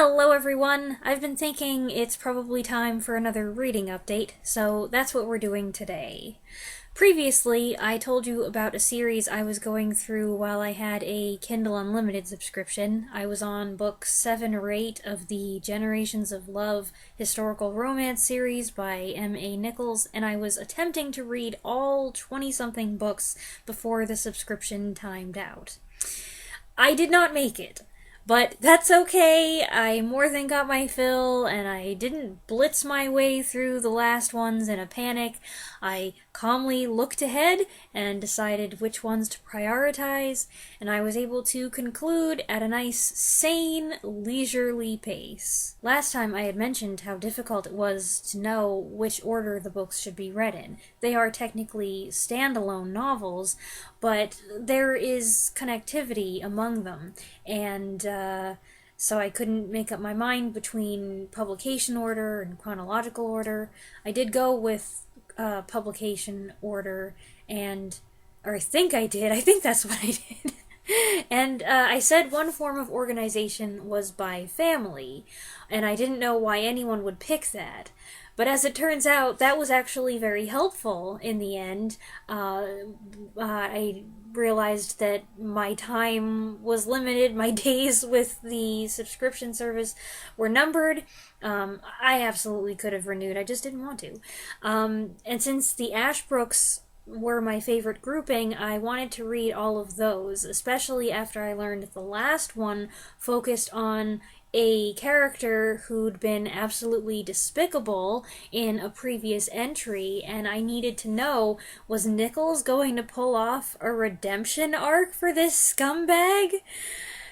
Hello everyone! I've been thinking it's probably time for another reading update, so that's what we're doing today. Previously, I told you about a series I was going through while I had a Kindle Unlimited subscription. I was on book 7 or 8 of the Generations of Love historical romance series by M.A. Nichols, and I was attempting to read all 20-something books before the subscription timed out. I did not make it. But that's okay, I more than got my fill, and I didn't blitz my way through the last ones in a panic. I calmly looked ahead and decided which ones to prioritize, and I was able to conclude at a nice, sane, leisurely pace. Last time I had mentioned how difficult it was to know which order the books should be read in. They are technically standalone novels, but there is connectivity among them, and so I couldn't make up my mind between publication order and chronological order. I did go with publication order, or I think I did. I think that's what I did. And I said one form of organization was by family, and I didn't know why anyone would pick that. But as it turns out, that was actually very helpful in the end. I realized that my time was limited, my days with the subscription service were numbered. I absolutely could have renewed, I just didn't want to. And since the Ashbrooks were my favorite grouping, I wanted to read all of those, especially after I learned the last one focused on a character who'd been absolutely despicable in a previous entry, and I needed to know, was Nichols going to pull off a redemption arc for this scumbag?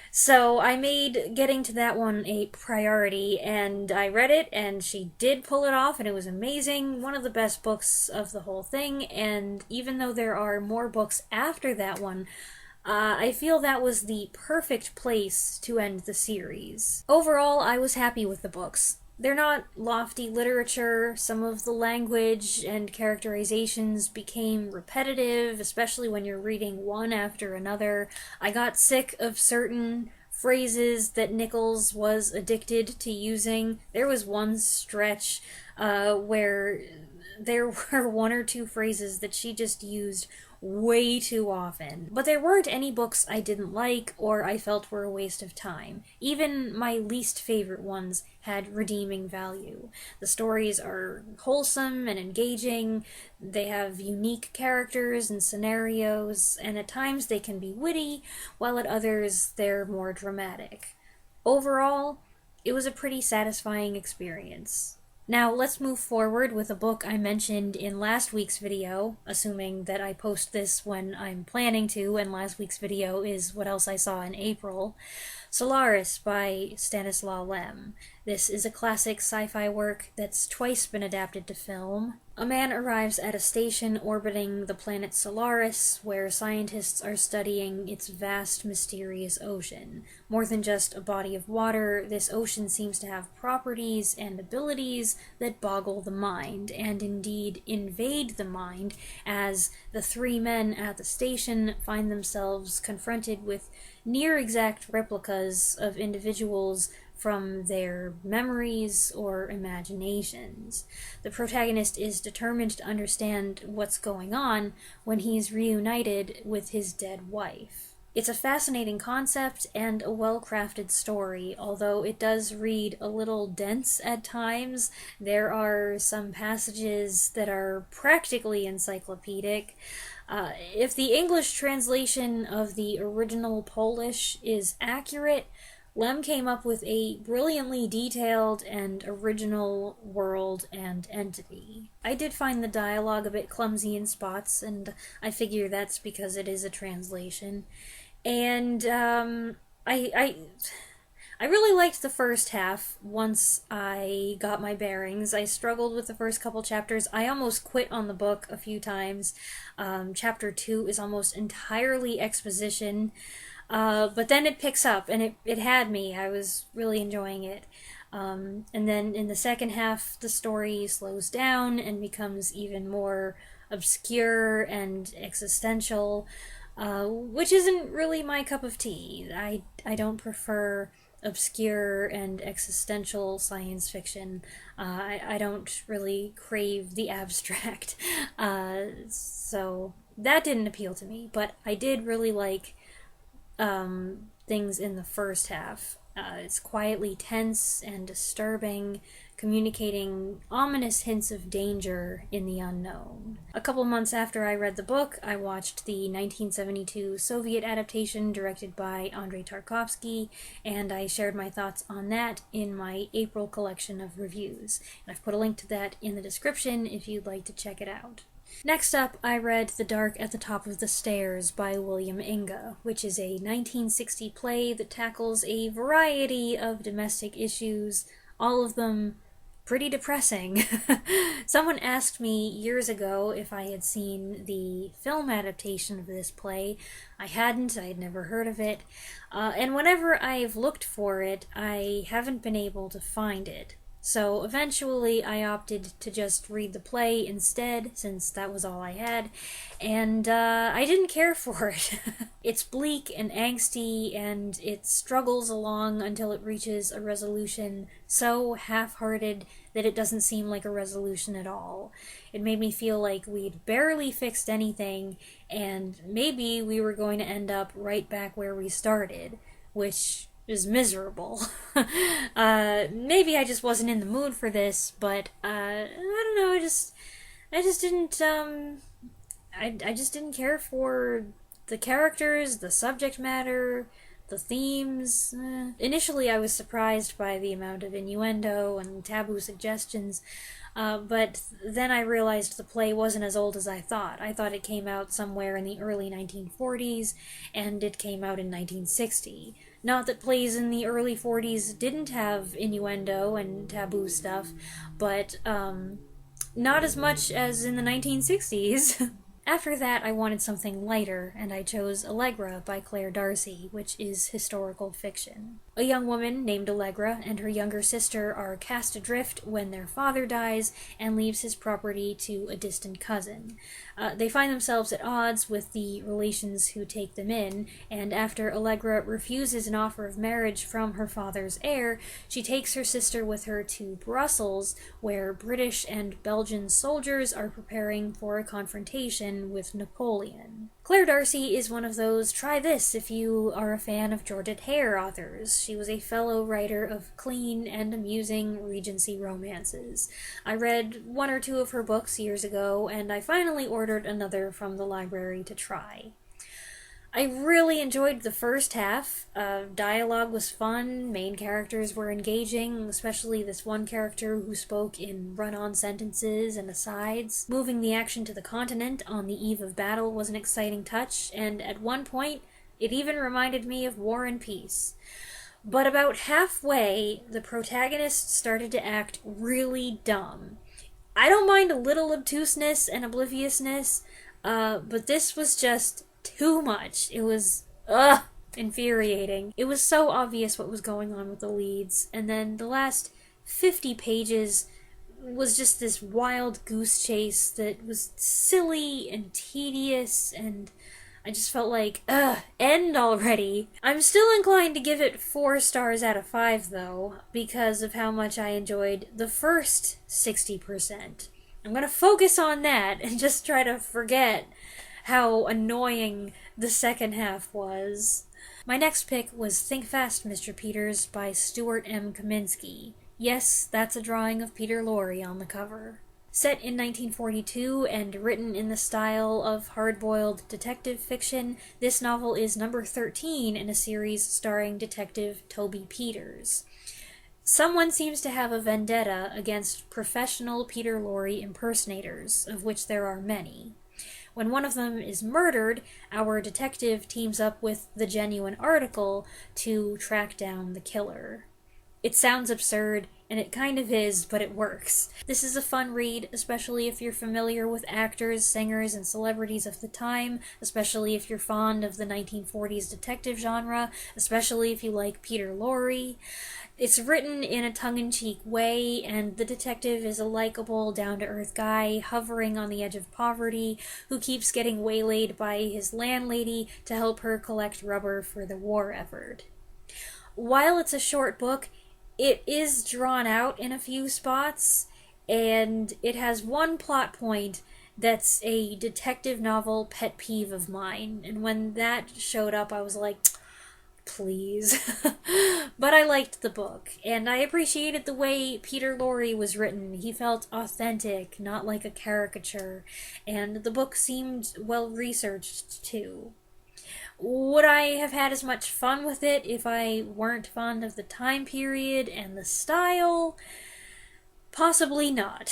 So I made getting to that one a priority, and I read it, and she did pull it off, and it was amazing. One of the best books of the whole thing, and even though there are more books after that one, I feel that was the perfect place to end the series. Overall, I was happy with the books. They're not lofty literature, some of the language and characterizations became repetitive, especially when you're reading one after another. I got sick of certain phrases that Nichols was addicted to using. There was one stretch where there were one or two phrases that she just used way too often. But there weren't any books I didn't like or I felt were a waste of time. Even my least favorite ones had redeeming value. The stories are wholesome and engaging, they have unique characters and scenarios, and at times they can be witty, while at others they're more dramatic. Overall, it was a pretty satisfying experience. Now, let's move forward with a book I mentioned in last week's video, assuming that I post this when I'm planning to, and last week's video is What Else I Saw in April. Solaris by Stanisław Lem. This is a classic sci-fi work that's twice been adapted to film. A man arrives at a station orbiting the planet Solaris, where scientists are studying its vast, mysterious ocean. More than just a body of water, this ocean seems to have properties and abilities that boggle the mind, and indeed invade the mind, as the three men at the station find themselves confronted with near-exact replicas of individuals from their memories or imaginations. The protagonist is determined to understand what's going on when he's reunited with his dead wife. It's a fascinating concept and a well-crafted story, although it does read a little dense at times. There are some passages that are practically encyclopedic. If the English translation of the original Polish is accurate, Lem came up with a brilliantly detailed and original world and entity. I did find the dialogue a bit clumsy in spots, and I figure that's because it is a translation. And I really liked the first half once I got my bearings. I struggled with the first couple chapters. I almost quit on the book a few times. Chapter 2 is almost entirely exposition. But then it picks up, and it had me. I was really enjoying it. And then in the second half, the story slows down and becomes even more obscure and existential, which isn't really my cup of tea. I don't prefer obscure and existential science fiction. I don't really crave the abstract. So that didn't appeal to me, but I did really like things in the first half. It's quietly tense and disturbing, communicating ominous hints of danger in the unknown. A couple months after I read the book, I watched the 1972 Soviet adaptation directed by Andrei Tarkovsky, and I shared my thoughts on that in my April collection of reviews. And I've put a link to that in the description if you'd like to check it out. Next up, I read The Dark at the Top of the Stairs by William Inge, which is a 1960 play that tackles a variety of domestic issues, all of them pretty depressing. Someone asked me years ago if I had seen the film adaptation of this play. I hadn't, I had never heard of it, and whenever I've looked for it, I haven't been able to find it. So eventually I opted to just read the play instead, since that was all I had, and I didn't care for it. It's bleak and angsty, and it struggles along until it reaches a resolution so half-hearted that it doesn't seem like a resolution at all. It made me feel like we'd barely fixed anything, and maybe we were going to end up right back where we started, which is miserable. Maybe I just wasn't in the mood for this, but I don't know, I just didn't I just didn't care for the characters, the subject matter, the themes. Initially I was surprised by the amount of innuendo and taboo suggestions, but then I realized the play wasn't as old as I thought. I thought it came out somewhere in the early 1940s, and it came out in 1960. Not that plays in the early 40s didn't have innuendo and taboo stuff, but not as much as in the 1960s. After that, I wanted something lighter, and I chose Allegra by Clare Darcy, which is historical fiction. A young woman named Allegra and her younger sister are cast adrift when their father dies and leaves his property to a distant cousin. They find themselves at odds with the relations who take them in, and after Allegra refuses an offer of marriage from her father's heir, she takes her sister with her to Brussels, where British and Belgian soldiers are preparing for a confrontation with Napoleon. Clare Darcy is one of those try this if you are a fan of Georgette Heyer authors. She was a fellow writer of clean and amusing Regency romances. I read one or two of her books years ago, and I finally ordered another from the library to try. I really enjoyed the first half. Dialogue was fun, main characters were engaging, especially this one character who spoke in run-on sentences and asides. Moving the action to the continent on the eve of battle was an exciting touch, and at one point, it even reminded me of War and Peace. But about halfway, the protagonist started to act really dumb. I don't mind a little obtuseness and obliviousness, but this was just too much. It was, infuriating. It was so obvious what was going on with the leads, and then the last 50 pages was just this wild goose chase that was silly and tedious, and I just felt like, end already. I'm still inclined to give it 4 stars out of 5, though, because of how much I enjoyed the first 60%. I'm gonna focus on that and just try to forget how annoying the second half was. My next pick was Think Fast, Mr. Peters by Stuart M. Kaminsky. Yes, that's a drawing of Peter Lorre on the cover. Set in 1942 and written in the style of hard-boiled detective fiction, this novel is number 13 in a series starring Detective Toby Peters. Someone seems to have a vendetta against professional Peter Lorre impersonators, of which there are many. When one of them is murdered, our detective teams up with the genuine article to track down the killer. It sounds absurd, and it kind of is, but it works. This is a fun read, especially if you're familiar with actors, singers, and celebrities of the time, especially if you're fond of the 1940s detective genre, especially if you like Peter Lorre. It's written in a tongue-in-cheek way, and the detective is a likable, down-to-earth guy hovering on the edge of poverty who keeps getting waylaid by his landlady to help her collect rubber for the war effort. while it's a short book, it is drawn out in a few spots, and it has one plot point that's a detective novel pet peeve of mine, and when that showed up, I was like, please. But I liked the book, and I appreciated the way Peter Lorre was written. He felt authentic, not like a caricature, and the book seemed well researched too. Would I have had as much fun with it if I weren't fond of the time period and the style? Possibly not.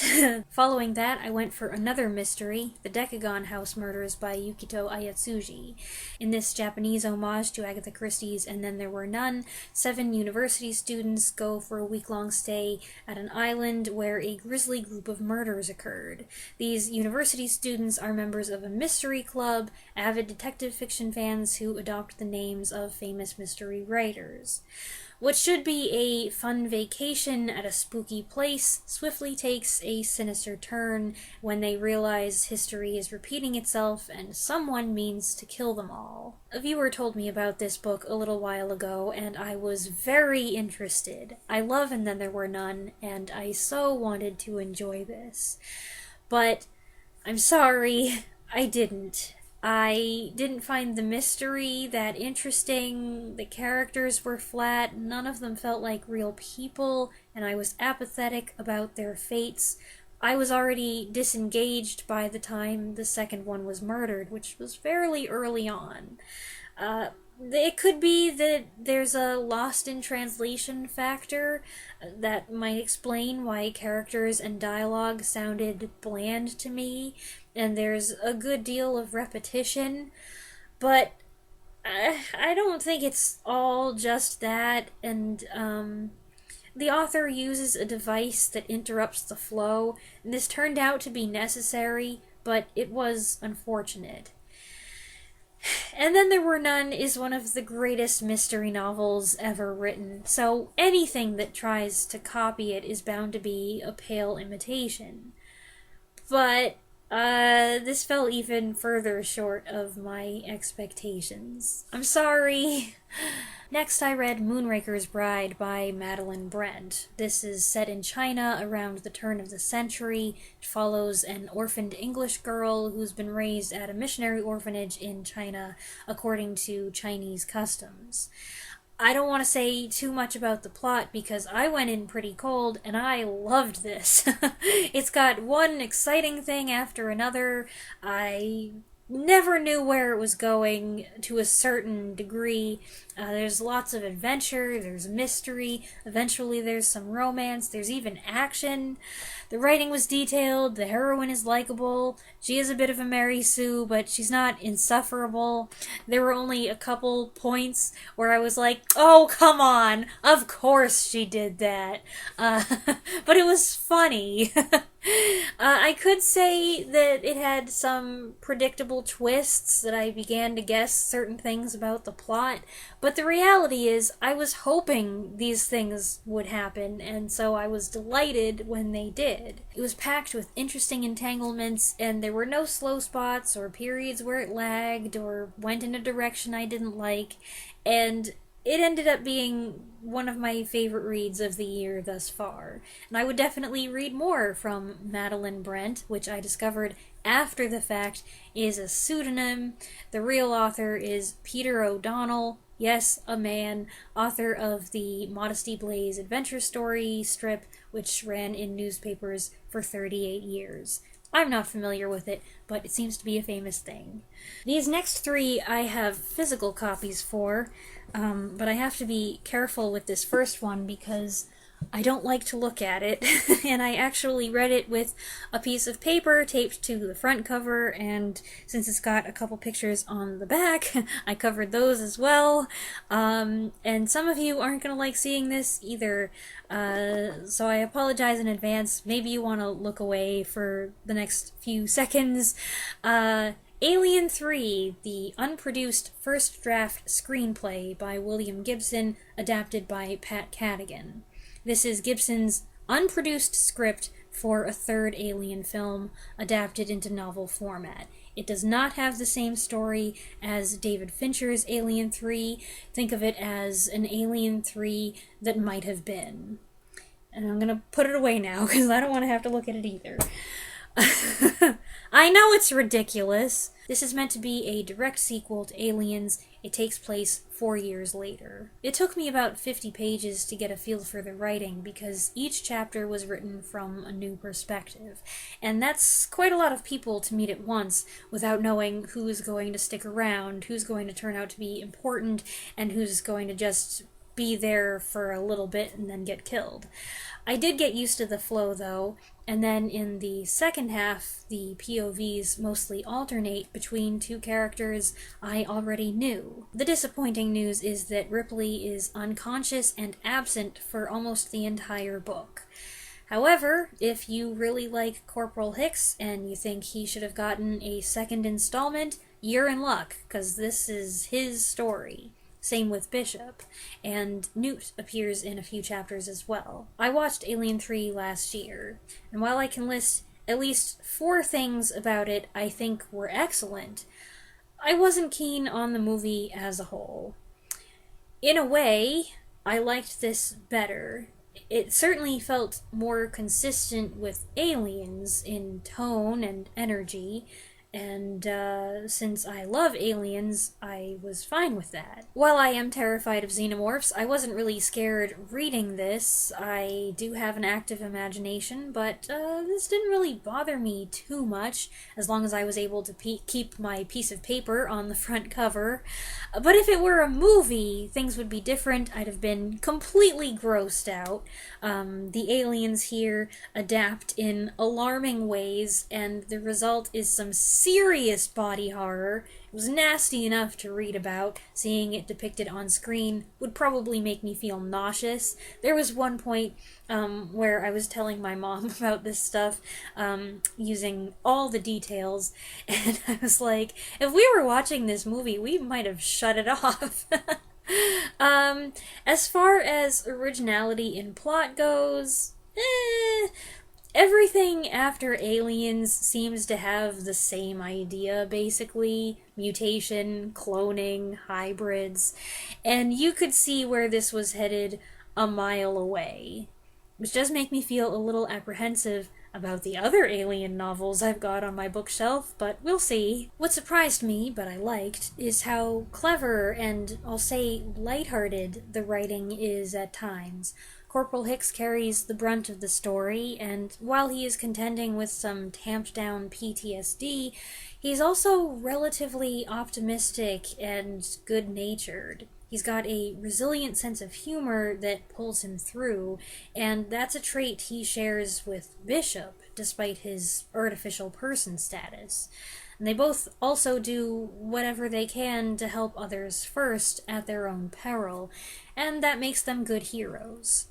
Following that, I went for another mystery, The Decagon House Murders by Yukito Ayatsuji. In this Japanese homage to Agatha Christie's And Then There Were None, 7 university students go for a week-long stay at an island where a grisly group of murders occurred. These university students are members of a mystery club, avid detective fiction fans who adopt the names of famous mystery writers. What should be a fun vacation at a spooky place swiftly takes a sinister turn when they realize history is repeating itself and someone means to kill them all. A viewer told me about this book a little while ago, and I was very interested. I love And Then There Were None, and I so wanted to enjoy this. But I'm sorry, I didn't. I didn't find the mystery that interesting, the characters were flat, none of them felt like real people, and I was apathetic about their fates. I was already disengaged by the time the second one was murdered, which was fairly early on. It could be that there's a lost in translation factor that might explain why characters and dialogue sounded bland to me, and there's a good deal of repetition, but I don't think it's all just that, and the author uses a device that interrupts the flow, and this turned out to be necessary, but it was unfortunate. And Then There Were None is one of the greatest mystery novels ever written, so anything that tries to copy it is bound to be a pale imitation. But this fell even further short of my expectations. I'm sorry. Next, I read Moonraker's Bride by Madeleine Brent. This is set in China around the turn of the century. It follows an orphaned English girl who's been raised at a missionary orphanage in China according to Chinese customs. I don't want to say too much about the plot because I went in pretty cold and I loved this. It's got one exciting thing after another. I never knew where it was going to a certain degree. There's lots of adventure, there's mystery, eventually there's some romance, there's even action. The writing was detailed, the heroine is likable, she is a bit of a Mary Sue, but she's not insufferable. There were only a couple points where I was like, oh, come on, of course she did that. But it was funny. I could say that it had some predictable twists that I began to guess certain things about the plot, but the reality is I was hoping these things would happen, and so I was delighted when they did. It was packed with interesting entanglements, and there were no slow spots or periods where it lagged or went in a direction I didn't like, and it ended up being one of my favorite reads of the year thus far. And I would definitely read more from Madeleine Brent, which I discovered after the fact is a pseudonym. The real author is Peter O'Donnell, yes, a man, author of the Modesty Blaze adventure story strip, which ran in newspapers for 38 years. I'm not familiar with it, but it seems to be a famous thing. These next 3 I have physical copies for, but I have to be careful with this first one because I don't like to look at it, and I actually read it with a piece of paper taped to the front cover, and since it's got a couple pictures on the back, I covered those as well, and some of you aren't going to like seeing this either, so I apologize in advance. Maybe you want to look away for the next few seconds. Alien 3, the unproduced first draft screenplay by William Gibson, adapted by Pat Cadigan. This is Gibson's unproduced script for a third Alien film, adapted into novel format. It does not have the same story as David Fincher's Alien 3. Think of it as an Alien 3 that might have been. And I'm gonna put it away now, because I don't want to have to look at it either. I know it's ridiculous. This is meant to be a direct sequel to Aliens. It takes place 4 years later. It took me about 50 pages to get a feel for the writing, because each chapter was written from a new perspective. And that's quite a lot of people to meet at once, without knowing who's going to stick around, who's going to turn out to be important, and who's going to just be there for a little bit and then get killed. I did get used to the flow, though, and then in the second half, the POVs mostly alternate between two characters I already knew. The disappointing news is that Ripley is unconscious and absent for almost the entire book. However, if you really like Corporal Hicks and you think he should have gotten a second installment, you're in luck, because this is his story. Same with Bishop, and Newt appears in a few chapters as well. I watched Alien 3 last year, and while I can list at least 4 things about it I think were excellent, I wasn't keen on the movie as a whole. In a way, I liked this better. It certainly felt more consistent with Aliens in tone and energy, and since I love aliens, I was fine with that. While I am terrified of xenomorphs, I wasn't really scared reading this. I do have an active imagination, but this didn't really bother me too much, as long as I was able to keep my piece of paper on the front cover. But if it were a movie, things would be different. I'd have been completely grossed out. The aliens here adapt in alarming ways, and the result is some serious body horror. It was nasty enough to read about. Seeing it depicted on screen would probably make me feel nauseous. There was one point where I was telling my mom about this stuff, using all the details, and I was like, if we were watching this movie, we might have shut it off. As far as originality in plot goes, everything after Aliens seems to have the same idea, basically. Mutation, cloning, hybrids. And you could see where this was headed a mile away. Which does make me feel a little apprehensive about the other Alien novels I've got on my bookshelf, but we'll see. What surprised me, but I liked, is how clever and, I'll say, lighthearted the writing is at times. Corporal Hicks carries the brunt of the story, and while he is contending with some tamped-down PTSD, he's also relatively optimistic and good-natured. He's got a resilient sense of humor that pulls him through, and that's a trait he shares with Bishop, despite his artificial person status. And they both also do whatever they can to help others first at their own peril, and that makes them good heroes.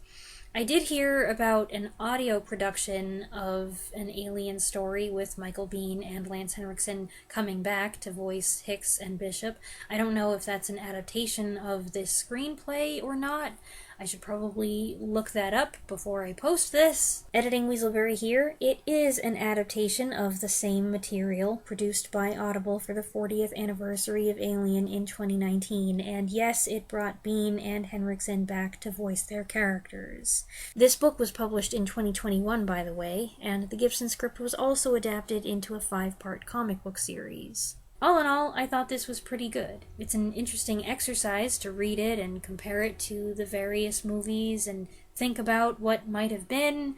I did hear about an audio production of an Alien story with Michael Biehn and Lance Henriksen coming back to voice Hicks and Bishop. I don't know if that's an adaptation of this screenplay or not. I should probably look that up before I post this. Editing Weaselberry here. It is an adaptation of the same material produced by Audible for the 40th anniversary of Alien in 2019, and yes, it brought Biehn and Henriksen back to voice their characters. This book was published in 2021, by the way, and the Gibson script was also adapted into a 5-part comic book series. All in all, I thought this was pretty good. It's an interesting exercise to read it and compare it to the various movies and think about what might have been,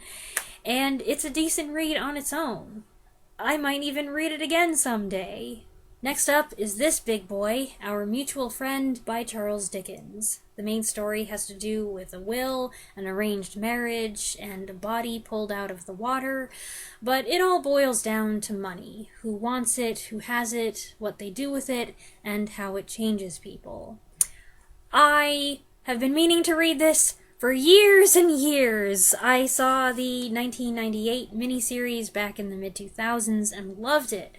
and it's a decent read on its own. I might even read it again someday. Next up is this big boy, Our Mutual Friend by Charles Dickens. The main story has to do with a will, an arranged marriage, and a body pulled out of the water, but it all boils down to money. Who wants it, who has it, what they do with it, and how it changes people. I have been meaning to read this for years and years. I saw the 1998 miniseries back in the mid-2000s and loved it.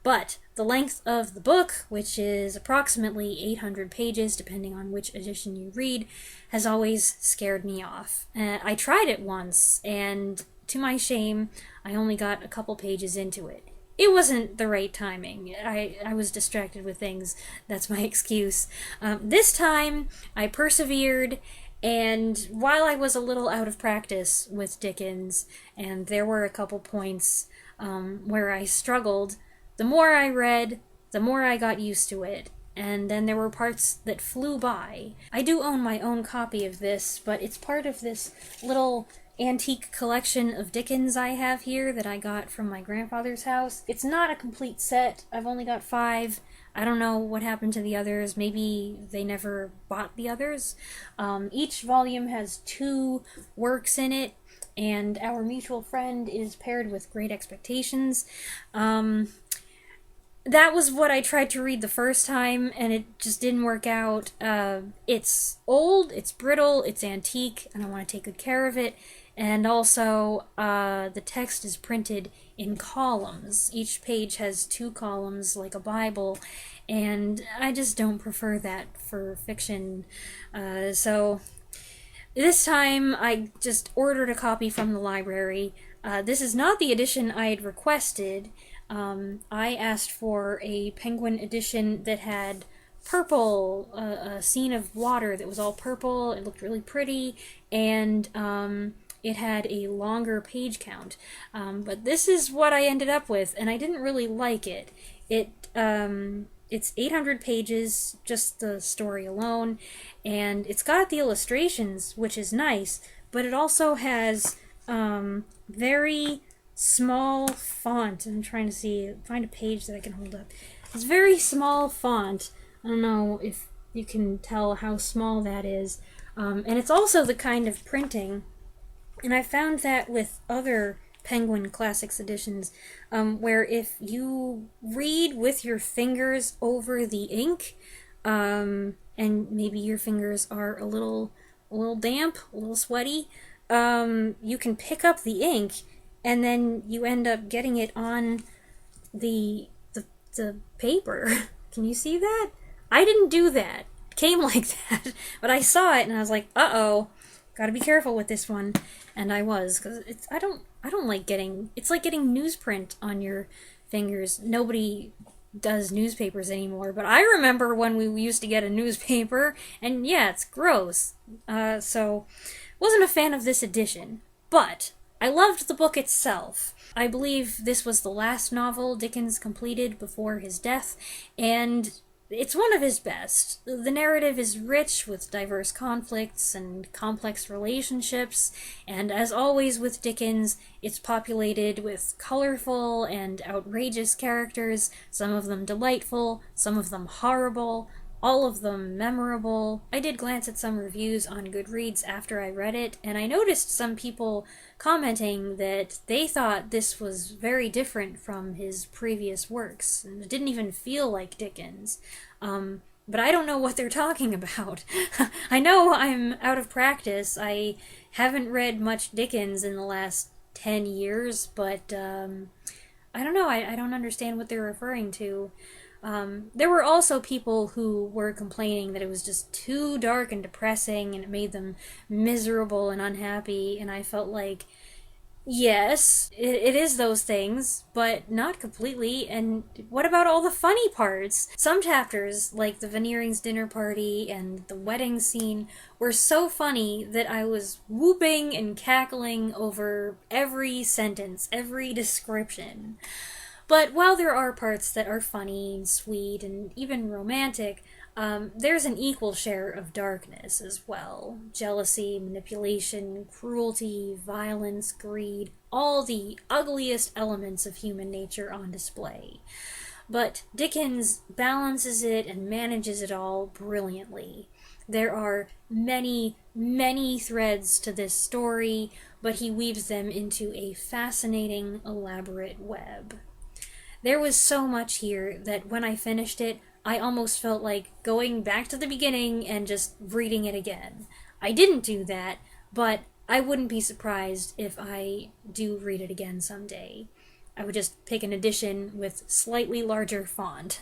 But the length of the book, which is approximately 800 pages, depending on which edition you read, has always scared me off. I tried it once, and to my shame, I only got a couple pages into it. it wasn't the right timing. I was distracted with things. That's my excuse. This time, I persevered, and while I was a little out of practice with Dickens, and there were a couple points where I struggled, the more I read, the more I got used to it. And then there were parts that flew by. I do own my own copy of this, but it's part of this little antique collection of Dickens I have here that I got from my grandfather's house. It's not a complete set. I've only got 5. I don't know what happened to the others. Maybe they never bought the others. Each volume has 2 works in it, and Our Mutual Friend is paired with Great Expectations. That was what I tried to read the first time, and it just didn't work out. It's old, it's brittle, it's antique, and I want to take good care of it. And also, the text is printed in columns. Each page has 2 columns, like a Bible, and I just don't prefer that for fiction. So, this time I just ordered a copy from the library. This is not the edition I had requested. I asked for a Penguin edition that had purple, a scene of water that was all purple. It looked really pretty, and it had a longer page count. But this is what I ended up with, and I didn't really like it. It's 800 pages, just the story alone, and it's got the illustrations, which is nice, but it also has very small font. I'm trying to find a page that I can hold up. It's very small font. I don't know if you can tell how small that is. And it's also the kind of printing, and I found that with other Penguin Classics editions, where if you read with your fingers over the ink, and maybe your fingers are a little damp, a little sweaty, you can pick up the ink, and then you end up getting it on the paper. Can you see that? I didn't do that. It came like that. But I saw it and I was like, uh-oh, gotta be careful with this one. And I was, because I don't like getting, it's like getting newsprint on your fingers. Nobody does newspapers anymore, but I remember when we used to get a newspaper, and yeah, it's gross. So, wasn't a fan of this edition. But I loved the book itself. I believe this was the last novel Dickens completed before his death, and it's one of his best. The narrative is rich with diverse conflicts and complex relationships, and as always with Dickens, it's populated with colorful and outrageous characters, some of them delightful, some of them horrible, all of them memorable. I did glance at some reviews on Goodreads after I read it, and I noticed some people commenting that they thought this was very different from his previous works, and it didn't even feel like Dickens. But I don't know what they're talking about. I know I'm out of practice. I haven't read much Dickens in the last 10 years, but I don't know. I don't understand what they're referring to. There were also people who were complaining that it was just too dark and depressing and it made them miserable and unhappy, and I felt like, yes, it is those things, but not completely. And what about all the funny parts? Some chapters, like the Veneering's dinner party and the wedding scene, were so funny that I was whooping and cackling over every sentence, every description. But while there are parts that are funny and sweet and even romantic, there's an equal share of darkness as well. Jealousy, manipulation, cruelty, violence, greed, all the ugliest elements of human nature on display. But Dickens balances it and manages it all brilliantly. There are many, many threads to this story, but he weaves them into a fascinating, elaborate web. There was so much here that when I finished it, I almost felt like going back to the beginning and just reading it again. I didn't do that, but I wouldn't be surprised if I do read it again someday. I would just pick an edition with slightly larger font.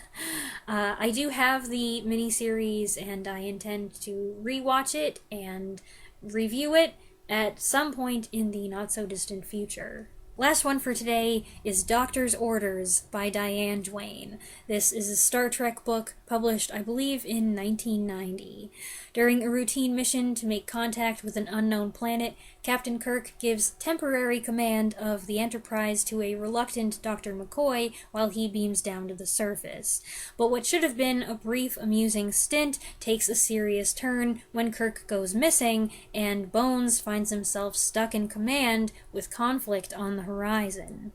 I do have the miniseries, and I intend to rewatch it and review it at some point in the not-so-distant future. Last one for today is Doctor's Orders by Diane Duane. This is a Star Trek book published, I believe, in 1990. During a routine mission to make contact with an unknown planet, Captain Kirk gives temporary command of the Enterprise to a reluctant Dr. McCoy while he beams down to the surface. But what should have been a brief, amusing stint takes a serious turn when Kirk goes missing and Bones finds himself stuck in command with conflict on the horizon.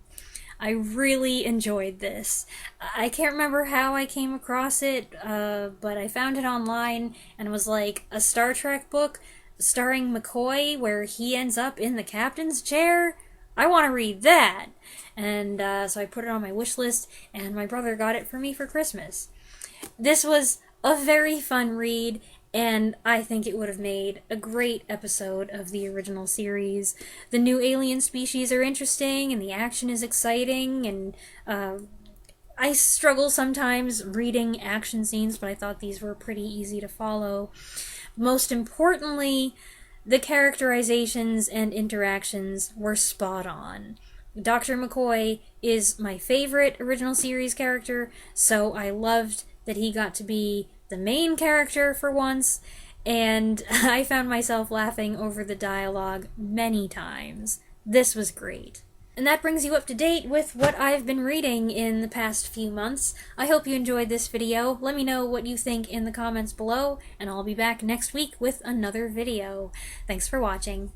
I really enjoyed this. I can't remember how I came across it, but I found it online and was like, a Star Trek book starring McCoy where he ends up in the captain's chair? I want to read that! And so I put it on my wish list, and my brother got it for me for Christmas. This was a very fun read, and I think it would have made a great episode of the original series. The new alien species are interesting, and the action is exciting, and I struggle sometimes reading action scenes, but I thought these were pretty easy to follow. Most importantly, the characterizations and interactions were spot on. Dr. McCoy is my favorite original series character, so I loved that he got to be the main character for once, and I found myself laughing over the dialogue many times. This was great. And that brings you up to date with what I've been reading in the past few months. I hope you enjoyed this video. Let me know what you think in the comments below, and I'll be back next week with another video. Thanks for watching.